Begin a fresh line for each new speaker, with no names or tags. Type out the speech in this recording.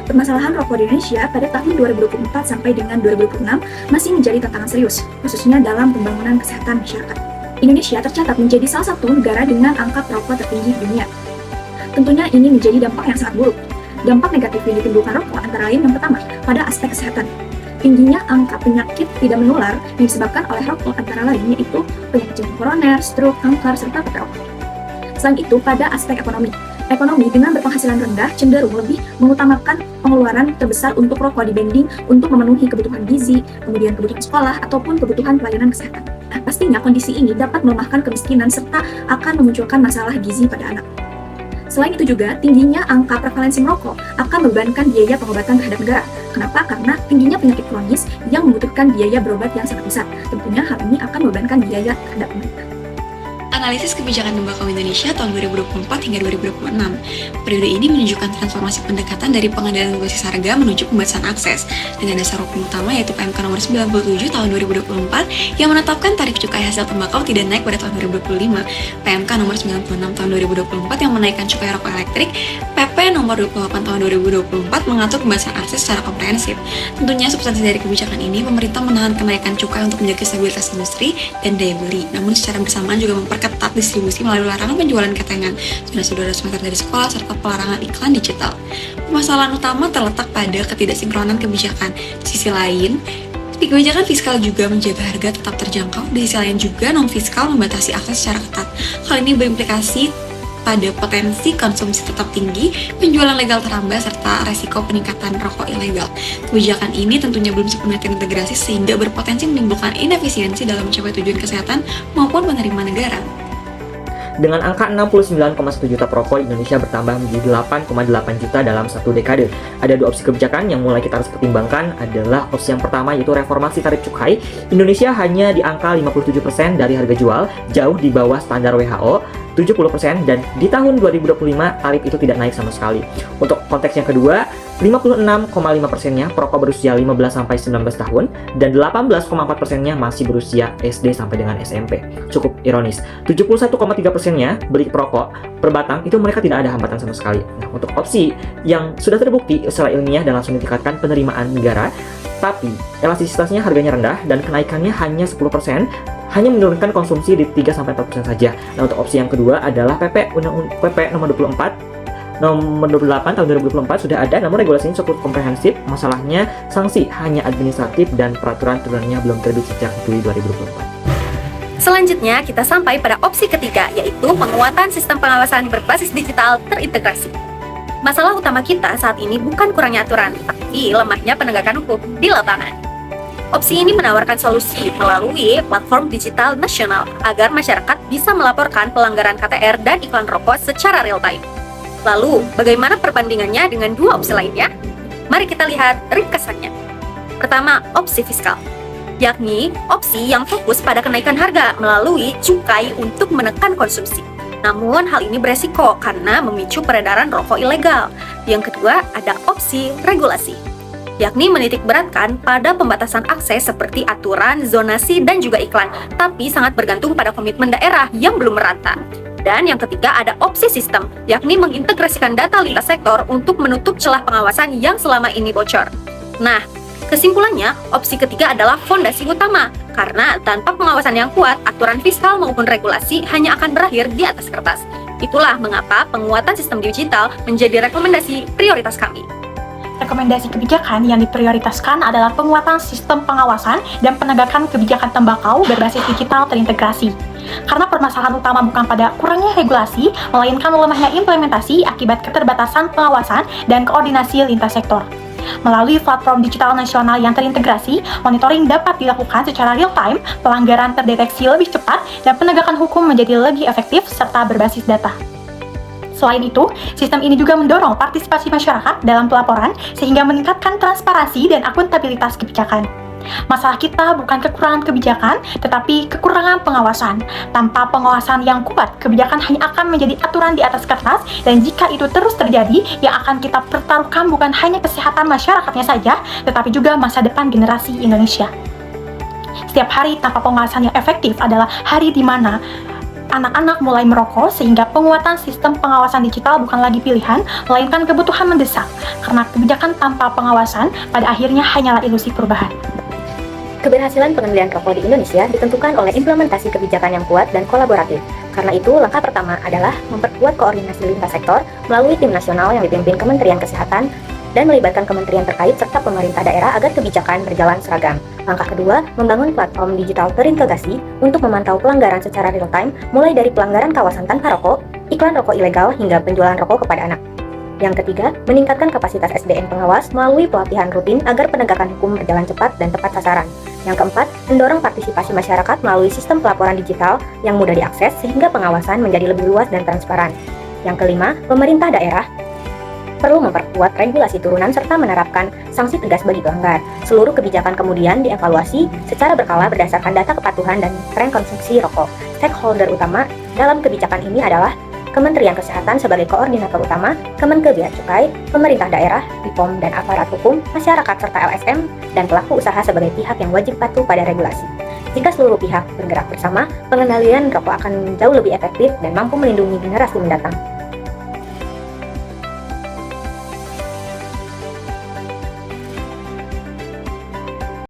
Permasalahan rokok di Indonesia pada tahun 2024 sampai dengan 2026 masih menjadi tantangan serius, khususnya dalam pembangunan kesehatan masyarakat. Indonesia tercatat menjadi salah satu negara dengan angka perokok tertinggi di dunia. Tentunya ini menjadi dampak yang sangat buruk. Dampak negatif yang ditimbulkan rokok antara lain yang pertama, pada aspek kesehatan. Tingginya angka penyakit tidak menular yang disebabkan oleh rokok antara lain yaitu penyakit jantung koroner, stroke, kanker, serta PPOK. Selain itu, pada aspek ekonomi. Ekonomi dengan berpenghasilan rendah cenderung lebih mengutamakan pengeluaran terbesar untuk rokok dibanding untuk memenuhi kebutuhan gizi, kemudian kebutuhan sekolah, ataupun kebutuhan pelayanan kesehatan. Nah, pastinya kondisi ini dapat melemahkan kemiskinan serta akan memunculkan masalah gizi pada anak. Selain itu juga, tingginya angka prevalensi merokok akan membebankan biaya pengobatan terhadap negara. Kenapa? Karena tingginya penyakit kronis yang membutuhkan biaya berobat yang sangat besar. Tentunya hal ini akan membebankan biaya terhadap pemerintah.
Analisis kebijakan tembakau Indonesia tahun 2024 hingga 2026. Periode ini menunjukkan transformasi pendekatan dari pengendalian basis harga menuju pembatasan akses dengan dasar hukum utama yaitu PMK nomor 97 tahun 2024 yang menetapkan tarif cukai hasil tembakau tidak naik pada tahun 2025, PMK nomor 96 tahun 2024 yang menaikkan cukai rokok elektrik, PP nomor 28 tahun 2024 mengatur pembatasan akses secara komprehensif. Tentunya substansi dari kebijakan ini, pemerintah menahan kenaikan cukai untuk menjaga stabilitas industri dan daya beli, namun secara bersamaan juga memperketat distribusi melalui larangan penjualan ketengan, zonasi 200 meter dari sekolah, serta pelarangan iklan digital. Permasalahan utama terletak pada ketidaksinkronan kebijakan. Di sisi lain, kebijakan fiskal juga menjaga harga tetap terjangkau, di sisi lain juga non-fiskal membatasi akses secara ketat. Hal ini berimplikasi pada potensi konsumsi tetap tinggi, penjualan legal terhambat, serta resiko peningkatan rokok ilegal. Kebijakan ini tentunya belum sepenuhnya terintegrasi sehingga berpotensi menimbulkan inefisiensi dalam mencapai tujuan kesehatan maupun penerimaan negara.
Dengan angka 69,1 juta perokok, Indonesia bertambah menjadi 8,8 juta dalam satu dekade. Ada dua opsi kebijakan yang mulai kita harus pertimbangkan adalah opsi yang pertama yaitu reformasi tarif cukai. Indonesia hanya di angka 57% dari harga jual, jauh di bawah standar WHO, 70%, dan di tahun 2025 tarif itu tidak naik sama sekali. Untuk konteks yang kedua, 56,5%-nya perokok berusia 15-19 tahun dan 18,4%-nya masih berusia SD sampai dengan SMP. Cukup ironis, 71,3%-nya beli perokok per batang itu mereka tidak ada hambatan sama sekali. Nah, untuk opsi yang sudah terbukti secara ilmiah dan langsung ditingkatkan penerimaan negara, tapi elastisitasnya harganya rendah dan kenaikannya hanya 10%, hanya menurunkan konsumsi di 3-4% saja. Nah, untuk opsi yang kedua adalah PP nomor 28 nomor 28 tahun 2024 sudah ada, namun regulasinya cukup komprehensif. Masalahnya sanksi hanya administratif dan peraturan turunannya belum terbit sejak Juli 2024.
Selanjutnya, kita sampai pada opsi ketiga, yaitu penguatan sistem pengawasan berbasis digital terintegrasi. Masalah utama kita saat ini bukan kurangnya aturan, tapi lemahnya penegakan hukum di lapangan. Opsi ini menawarkan solusi melalui platform digital nasional agar masyarakat bisa melaporkan pelanggaran KTR dan iklan rokok secara real time. Lalu, bagaimana perbandingannya dengan dua opsi lainnya? Mari kita lihat ringkasannya. Pertama, opsi fiskal, yakni opsi yang fokus pada kenaikan harga melalui cukai untuk menekan konsumsi. Namun, hal ini beresiko karena memicu peredaran rokok ilegal. Yang kedua, ada opsi regulasi, yakni menitikberatkan pada pembatasan akses seperti aturan, zonasi, dan juga iklan, tapi sangat bergantung pada komitmen daerah yang belum merata. Dan yang ketiga ada opsi sistem, yakni mengintegrasikan data lintas sektor untuk menutup celah pengawasan yang selama ini bocor. Nah, kesimpulannya, opsi ketiga adalah fondasi utama, karena tanpa pengawasan yang kuat, aturan fiskal maupun regulasi hanya akan berakhir di atas kertas. Itulah mengapa penguatan sistem digital menjadi rekomendasi prioritas kami.
Rekomendasi kebijakan yang diprioritaskan adalah penguatan sistem pengawasan dan penegakan kebijakan tembakau berbasis digital terintegrasi. Karena permasalahan utama bukan pada kurangnya regulasi, melainkan lemahnya implementasi akibat keterbatasan pengawasan dan koordinasi lintas sektor. Melalui platform digital nasional yang terintegrasi, monitoring dapat dilakukan secara real-time, pelanggaran terdeteksi lebih cepat, dan penegakan hukum menjadi lebih efektif serta berbasis data. Selain itu, sistem ini juga mendorong partisipasi masyarakat dalam pelaporan sehingga meningkatkan transparansi dan akuntabilitas kebijakan. Masalah kita bukan kekurangan kebijakan, tetapi kekurangan pengawasan. Tanpa pengawasan yang kuat, kebijakan hanya akan menjadi aturan di atas kertas, dan jika itu terus terjadi, yang akan kita pertaruhkan bukan hanya kesehatan masyarakatnya saja, tetapi juga masa depan generasi Indonesia. Setiap hari tanpa pengawasan yang efektif adalah hari di mana anak-anak mulai merokok sehingga penguatan sistem pengawasan digital bukan lagi pilihan, melainkan kebutuhan mendesak. Karena kebijakan tanpa pengawasan pada akhirnya hanyalah ilusi perubahan.
Keberhasilan pengendalian rokok di Indonesia ditentukan oleh implementasi kebijakan yang kuat dan kolaboratif. Karena itu, langkah pertama adalah memperkuat koordinasi lintas sektor melalui tim nasional yang dipimpin Kementerian Kesehatan dan melibatkan kementerian terkait serta pemerintah daerah agar kebijakan berjalan seragam. Langkah kedua, membangun platform digital terintegrasi untuk memantau pelanggaran secara real-time, mulai dari pelanggaran kawasan tanpa rokok, iklan rokok ilegal, hingga penjualan rokok kepada anak. Yang ketiga, meningkatkan kapasitas SDM pengawas melalui pelatihan rutin agar penegakan hukum berjalan cepat dan tepat sasaran. Yang keempat, mendorong partisipasi masyarakat melalui sistem pelaporan digital yang mudah diakses sehingga pengawasan menjadi lebih luas dan transparan. Yang kelima, pemerintah daerah perlu memperkuat regulasi turunan serta menerapkan sanksi tegas bagi pelanggar. Seluruh kebijakan kemudian dievaluasi secara berkala berdasarkan data kepatuhan dan tren konsumsi rokok. Stakeholder utama dalam kebijakan ini adalah Kementerian Kesehatan sebagai koordinator utama, Kemenkeu Bea Cukai, pemerintah daerah, BPOM dan aparat hukum, masyarakat serta LSM, dan pelaku usaha sebagai pihak yang wajib patuh pada regulasi. Jika seluruh pihak bergerak bersama, pengendalian rokok akan jauh lebih efektif dan mampu melindungi generasi mendatang.